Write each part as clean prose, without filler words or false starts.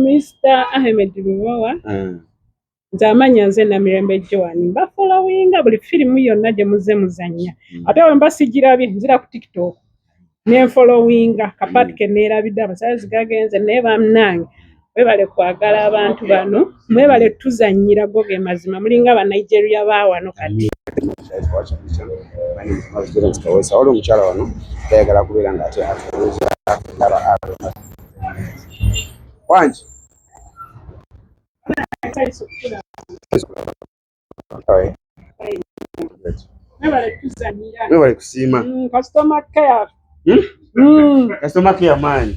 Mr. Ahmed Biwawa. Nzamanya nze na Mirembe Joan. Mba followinga buli firimu yonna gye muze muzannya. Ate we mba sigirabye nzira ku TikTok. Ne followinga kapati ke neerabidde amasanyalaze gagenze naye bannange. Mwebale kwagala abantu bano. Mwebale tuzannyira go ge mazima. Mulinga aba Nigeria baawano kati. Wali omukyala wano tayagala kubeera ng'ate atuuza Laba wangi mwebale kusiima Customer care. Customer care man.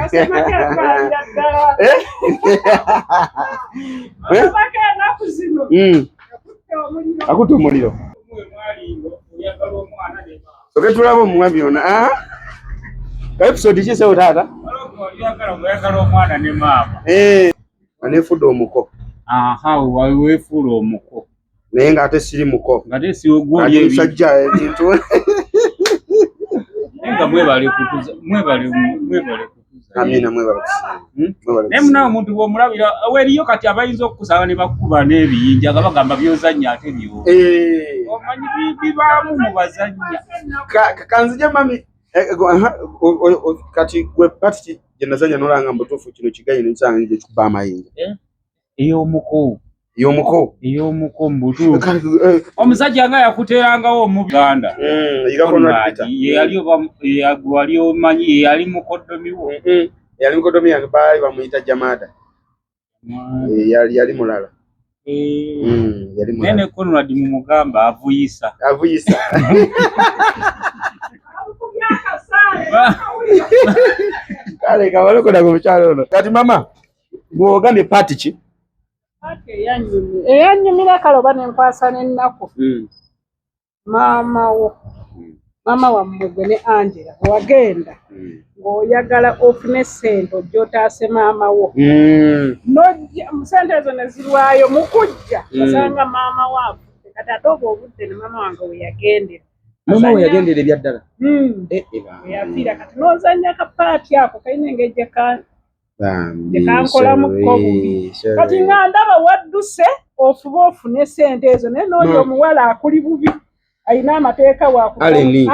Customer care man. Akutte omuliro. Soke tulaba omuwa byonna. Episode ki sewo taata? Oyagala omwana ne maama. Aneefudde omuko. Weefuula omuko. Naye ng'ate siri muko. Ng'ate si ogwoli ebisajja ebintu. Nga mwebale kutuza. Amina mwebale kusiima. Naye munawe omuntu bw'omulabira weriyo kati abayinza okukusaba ne bakukuba n'ebiyinja nga bagamba byozannya ate byo. Omanyi bibaamu mu bazannya. Kanzije mami kati gwe pati gye nazanya n'olanga mbutuufu kino kigayi n'ensanga gye kikuba amayinja. Ey'omuko mbutuufu. Omusajja nga yakuteerangawo mu Uganda. Wali omanyi yali mukoddomi wo. Yali mukoddomi yange baali bamuyita Jamada. Yali mulala. Yali mulala. Nene Conrad mu mugamba avuyisa. Kale kabaloko na mukyalo ono. Kati mama gwogambye pati ki? Pati eyanyumira kaloba nenkwasa n'ennaku. Maama wa mmugwe ne Angela wagenda ng'oyagala ofune ssente ojja otaase maama wo. Ssente ezo ne zirwayo mu kujja osanga maama waavu kati ate oba obudde ne maama wange we yagendera. Mama we yagendera ebya ddala. Yafiira kati n'ozannya kapaati ako kalina engeri gye kankolamuko bubi. Kati nga ndaba wadduse ofuba ofune ssente ezo naye n'oli omuwala akuli bubi. Alina amateeka Aleni.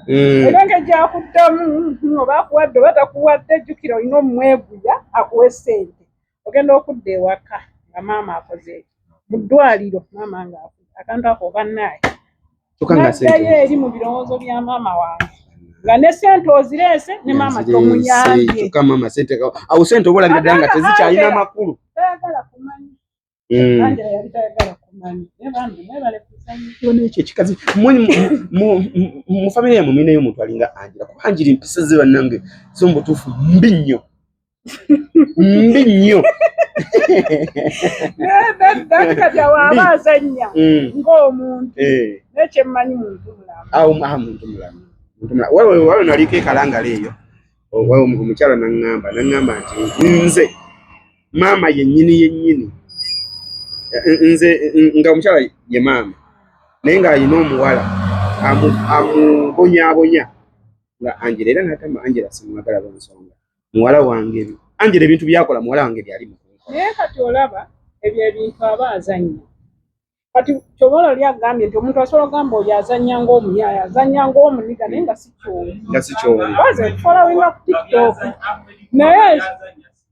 Era engeri gy'akuddamu oba akuwadde oba takuwadde jjukira olina omumweguya akuwe ssente. Ogenda okudda ewaka nga maama akoze mu ddwaliro maama akantu ako bannaye. Naddayo eri mu birowoozo bya maama wange. Nga ne ssente ozireese ne maama tomuyambye. Awo ssente oba olabira ddala nga tezikyalina amakulu. Tayagala kumanya. Angela yali tayagala kumanya. Ekyo kikazi mu famire yammwe mulinayo omuntu alinga Angela kuba Angela empisa ze bannange so mu butuufu mbi nnyo. Kati awaaba azannya ng'omuntu nekyemmanyi muntu mulamu. Muntu mulamu. Waliwo naliko ekalangala eyo omukyala naŋŋamba nti nze maama yennyini nze nga omukyala ye maama naye ng'alina omuwala amubonyaabonya nga Angela era n'atamba Angela simwagala lw'ensonga muwala wange Angela ebintu byakola muwala wange byali mukunkola. Naye kati olaba ebyo ebintu aba azannya. Kati kyobola oli agambye nti omuntu asobola ogamba oyo azannya ng'omuyaya azannya ng'omuniga naye nga si kyowe. Baze followinga ku TikTok. Naye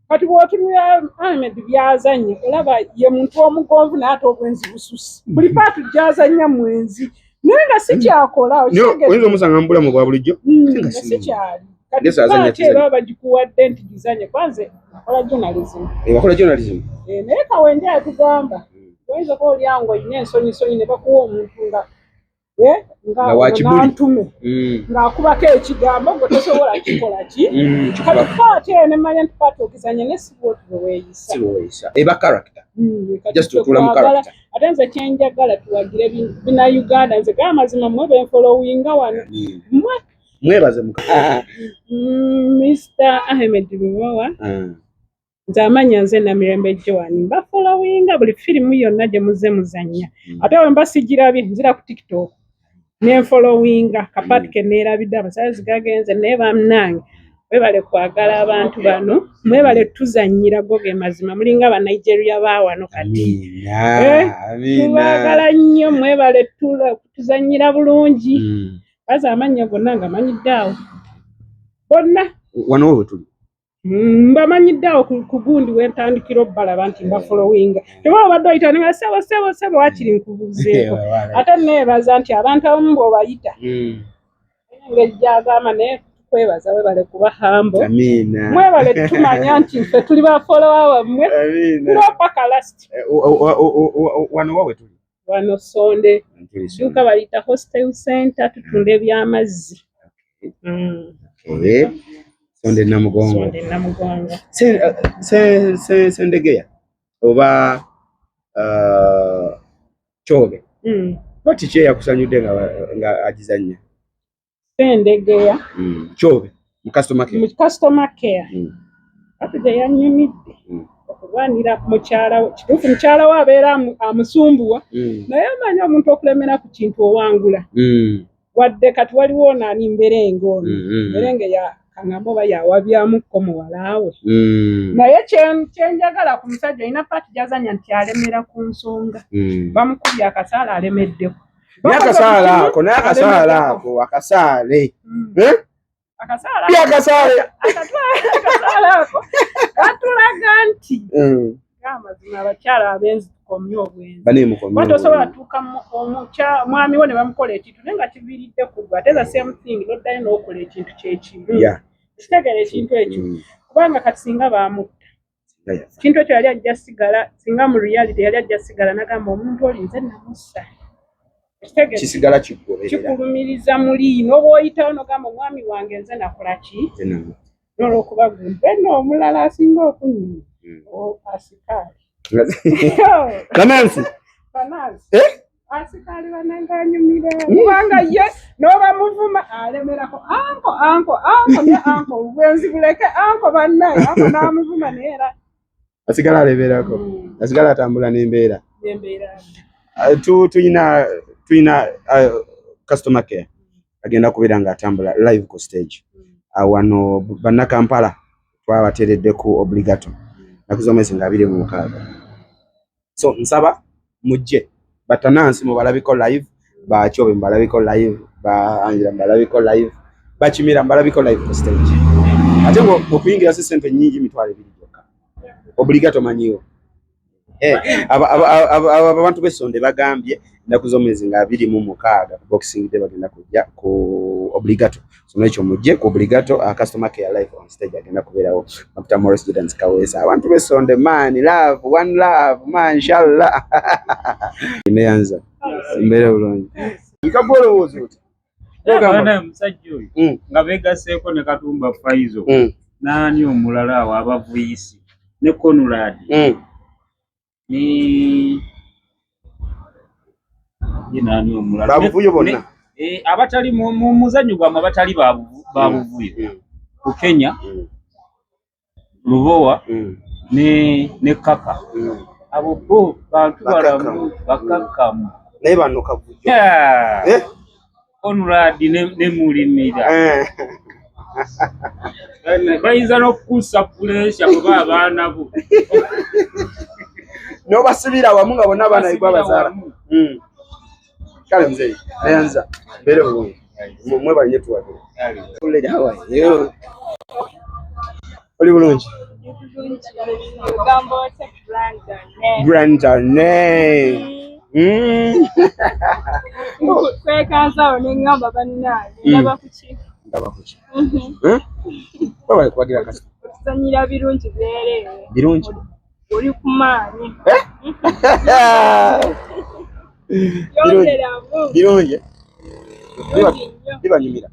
kati bw'otumira Ahmed byazannya olaba ye muntu omugonvu n'ate obwenzi bususi. Buli paatu gyazannya mwenzi. Naye nga si kyakola. Oyinza omusanga mu bulamu bwa bulijjo? Si kyali. Kati era bagikuwadde nti gizanye kwanze akola journalism. Naye kawenje atugamba oyinza kuba olyango olina ensonyi ne bakuwa omuntu nga nantume ng'akubako ekigambo gwe tosobola kikola ki. Kati paati eno emmanya nti paati ogizanye ne si bwotyo weeyisa. Eba character. Just otula mu character. Ate nze kyenjagala tuwagire bina Uganda nze gaba mazima mwe benfolowinga wano. Mwebaze muka. Mr. Ahmed Biwawa. Nzamanya nze na Mirembe Joan. Mba followinga buli firimu yonna gye muze muzannya. Ate we mba sigirabye nzira ku TikTok. Ne followinga kapati ke neerabidde amasanyalaze gagenze naye bannange. mwebale kwagala abantu bano mwebale tuzannyira goge mazima mulinga aba Nigeria baawano kati tubagala nnyo mwebale tuzannyira bulungi baza amannya gonna nga manyiddeawo bonna wano we tuli mbamanyiddeawo ku gundi wentandikira obbalaba nti mbafolowinga tebaba badde oyita nga sebo wakiri nkubuuzeeko ate neebaza nti abantu abamu bw'obayita ng'ejjagamba naye kwebaza webale kuba hambo mwebale tumanya nti ffe tuli bafolowa wammwe tulopaka last wano wawe tuli wano Sonde duuka bayita hostel center tutunda ebyamazzi Sonde Namugongo Sendegeya oba Chobe bati kye yakusanyudde nga agizannya Sendegeya Chobe mu customer care ate gye yannyumidde okulwanira kituufu mukyala we abeera amusumbuwa naye amanyi omuntu okulemera ku kintu owangula wadde kati waliwo naani mberenge ono mberenge yakangamba oba yawabyamuko muwalaawe naye kyenjagala ku musajja olina paati gyazanya nti alemera ku nsonga bamukubye akasaala alemeddeko akasaala ako katulaga nti amazima abakyala abenzi tukomye obwenzi tosobola tuuka mwami wo ne bamukola ekintu naye nga kiviiridde ku gwe ate za same thing noddayo n'okola ekintu kyekimu kitegera ekintu ekyo kubanga kati singa baamutta ekintu ekyo yali ajja sigala singa mu reality yali ajja sigala nagamba omuntu oli nze namussa kisigala kikugoberera kikulumiriza muli n'obwoyitawo nogamba omwami wange nze nakola ki n'olwokuba gwe n'omulala asinga okunyuma asikaali Banansi asikaali bananganyumira kubanga ye n'oba muvuma alemerako anko ne anko obwenzi buleke anko bannaye anko n'amuvuma naye era asigala aleberako asigala atambula n'embeera tuyina customer care agenda kubeera nga atambula live ku stage wano bannakampala twabateeredde ku obligato nakuza omwezi nga 26 so nsaba mujje batanansi mubalabiko live Bachobe mbalabiko live Angela mbalabiko live Bachimira mbalabiko live ku stage ate ngo okuyingira sente nyingi mitwale biri joka obligato manyiwo abantu besonde bagambye nakuza omwezi nga 26 boxing day bagenda kujja ku obligato so n'ekyo mujje ku obligato customer care live on stage agenda kubeerawo Dr. Morris Giddens Kawesa abantu besonde man love one love man inshallah ineanza mbere bulungi ikagolo wozuti bana musajja oyo nga begaseeko ne Katumba Faizo nani omulala wabavuyisi ne Conrad ni nani omulala babuvuyo bonna abatali mu muzanyo gwamwe abatali babuvuyo ku Kenya Lubowa ne Kaka abo bo bantu balamu bakakamu naye bano kavuyo Conrad ne Mulimira bayinza n'okukusa puresha kuba abaana bo n'obasibira wamu nga bonna abaana igwa bazaala kale mzee ayanza mbere bulungi mwe banye tuwadde kule dawa yo oli bulungi Brandon kwekazawo n'engamba bannaye ndaba kuki baba kwagira kasi okuzannyira birungi byereere birungi oli ku maanyi birungi bibanyumira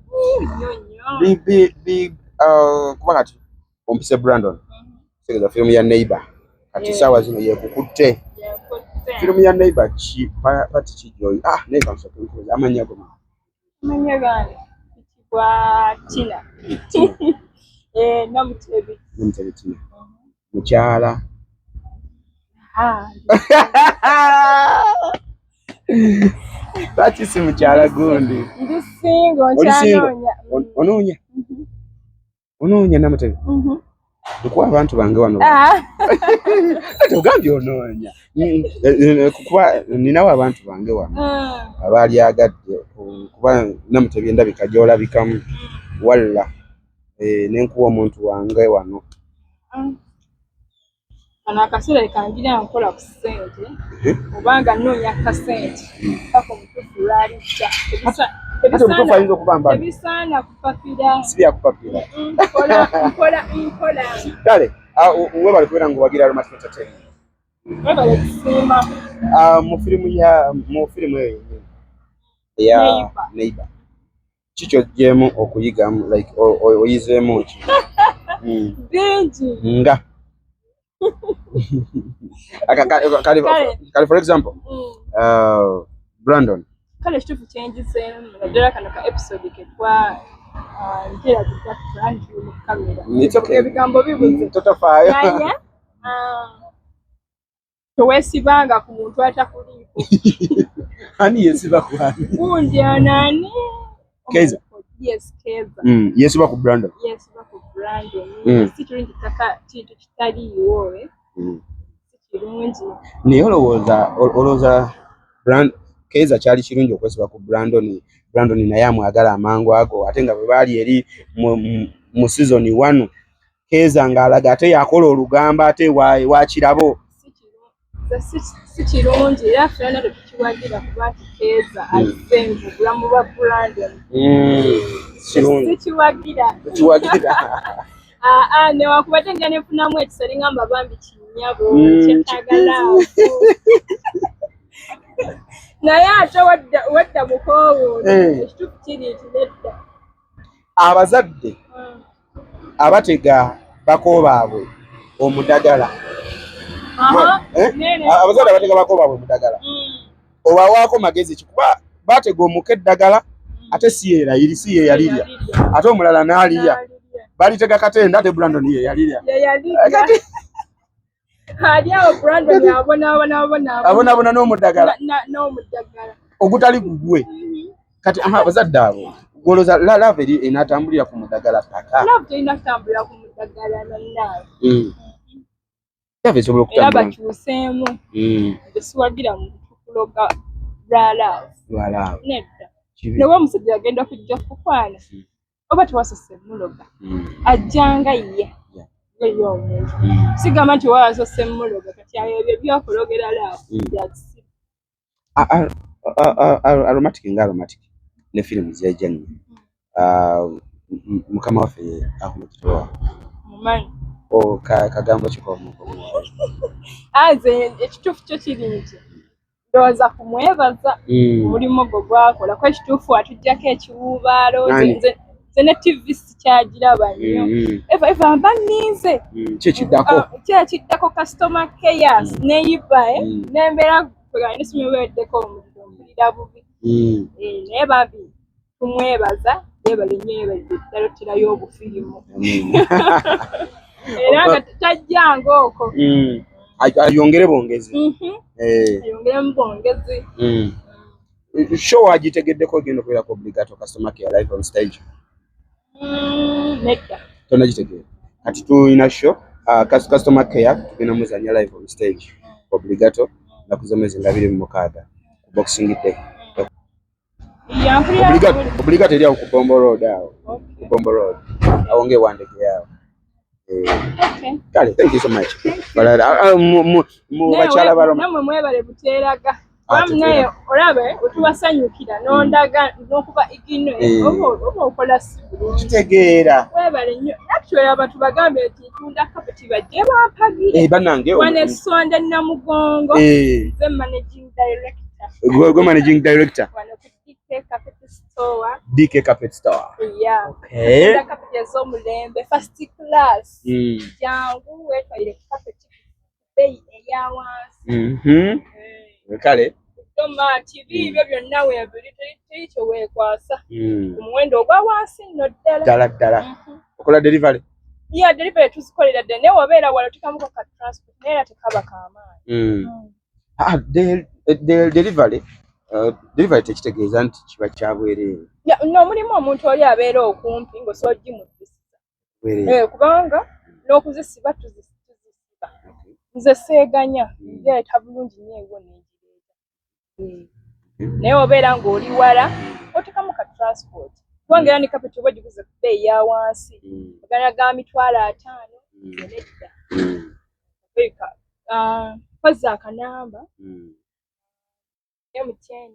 kuba kati ompise Brandon segeza firumu ya Neighbor kati sawa zino yekukutte firumu ya Neighbor pati kijoyi neighbor nsokuza amanya goma amanya gani kwa Tina namutebi Tina mukyala Bati si mukyala gundi ndi singo nkyanonya onoonya Onoonya Namutebi. Kuba abantu bange wano. Ogambye onoonya. Kuba ninawo abantu bange wano. Abaali agadde kuba Namutebi endabika gy'olabikamu walla nenkuwa omuntu wange wano. Ano akaseera kangira nkola ku ssente obanga nnoonya kasente paka omutuufu lwalijja tebisaana kupapira kupapira nkola kale webale kubeera ng'owagira Aromatic Entertainment webale kusiima mu firimu eyo eya Neighbor kikyo gyemu okuyigamu like oyizeemu ki bingi nga kale for example Brandon kale ekituufu kyenjizeemu naddala kano ka episode ketwa ntera tukafulanti mu kamera ebigambo bibuze totafaayo naye teweesibanga ku muntu atakuliiko ani yesiba ku ani gundi anaani Keza yes Keza yesiba ku Brandon yesiba ku Brandon si kirungi kaka kintu kitaliiwo si kirungi naye olowooza Keza kyali kirungi okwesiba ku Brandon naye amwagala amangu ago ate nga bwe baali eri mu season 1 Keza ng'alaga ate yakola olugamba ate wakirabo si kirungi era ffenna tetukiwagira kuba nti Keza azze mu bulamu bwa Brandon sikiwagira newakubadde nga nefunamu ekisa ngamba bambi kinyabo kyetaagalaavu naye ate wadda mukoowoolo ekituufu kiri nti nedda abazadde abatega bako baabwe omudagala abazadde abatega bako baabwe omudagala obawaako magezi kikuba batega omuka eddagala ate si ye yalirya ate omulala n'alirya balitega katenda ate Brandon ye yalirya alyawo Brandon abonaabona n'omudagala ogutali gugwe kati abazadde abo goloza lava eri enatambulira ku mudagala paka inatambulira ku mudagala lava esobola okutambula era bakyuseemu besiwagira mu kuloga lwalaavu nedda newe omusajja agenda kujja kukwana oba tewasose muloga ajjanga ye omuntu sigamba nti wasose muloga kati ebyo byakulogera laavu byakisiru Aromatic nga Aromatic ne firimu z'ejja nnyo mukama waffe akumukitowa mumanyi kagambo kikomu aze ekituufu kyo kiri nti ndowooza kumwebaza omulimu gwe gwakola kuba ekituufu atuggyako ekiwuubaalo nze ne TV sikyagiraba nnyo eva mba nninze kyekiddako customer care neyiba nembeera nesimuweddeko omuliro mpulira bubi naye bambi tumwebaza yebale nnyo yebale ddala oterayo obufirimu era nga tutajjanga okwo ayongere bongezi ayongeremu bongezi show agitegeddeko ogenda okubeerako obligato customer care live on stage nedda tonagitegeera kati tulina show customer care tugenda muzanya live on stage obligato nakuzomezi nga 26 ku boxing day obligato eri awo ku Bombo Road awo ku Bombo Road awo ng'ewandege yawo kale thank you so much mu bakyala namwe mwebale buteeraga naye olabe otubasanyukira n'ondaga n'okuba igino oba okola sibulungi kitegeera webale nnyo actually abantu bagambe nti ntunda kapeti bajje bampagire bannange wane Sonde Namugongo the managing director gwe managing director wano ku DK Carpet Store Carpet Store ntunda kapeti ez'omulembe first class jangu wetwaire kapeti bei eya wansi kale tomati bibyo byonna weebiri tekyo weekwasa ku muwendo ogwa wansi nno ddala okola delivery delivery tuzikolera ddala naye wabeera wala tukamuko ka transport naye era tekaba k'amaanyi delivery tekitegeeza nti kiba kyabwereere no mulimu omuntu oli abeera okumpi ng'osobola gimuddisiza kubanga n'okuzisiba tuzisiba nze seeganya nzeeta bulungi nyeewo nenjireeta naye obeera ng'oli wala otekamu ka transport kubanga era ne kapeti oba giguze ku bbeeyi ya wansi ogana ga $5,000 nedda koza akanamba MTN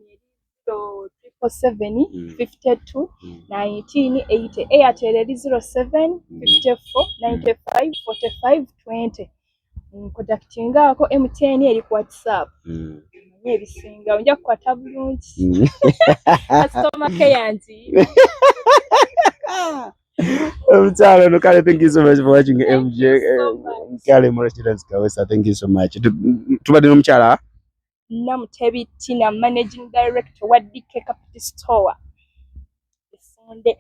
0777521980 Airtel 0754954520 nkodakitingaako MTN eri ku WhatsApp manye ebisinga onja kukwata bulungi customer care nti Mtalo, no, Kale, thank you so much for watching MJ. Kale, Morris Kawesa, thank you so much. Tubadi no mchala? Namutebi Tina, Managing Director wa DK Capital Store. Sonde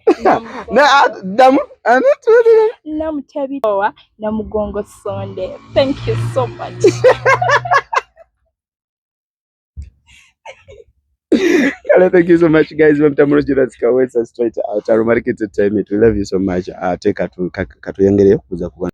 Namutebi Toa Namugongo Sonde. Thank you so much. Kale, thank you so much, guys. Morris Kawesa straight out Aromatic Entertainment. We love you so much. Take katu yengere kuza kuwa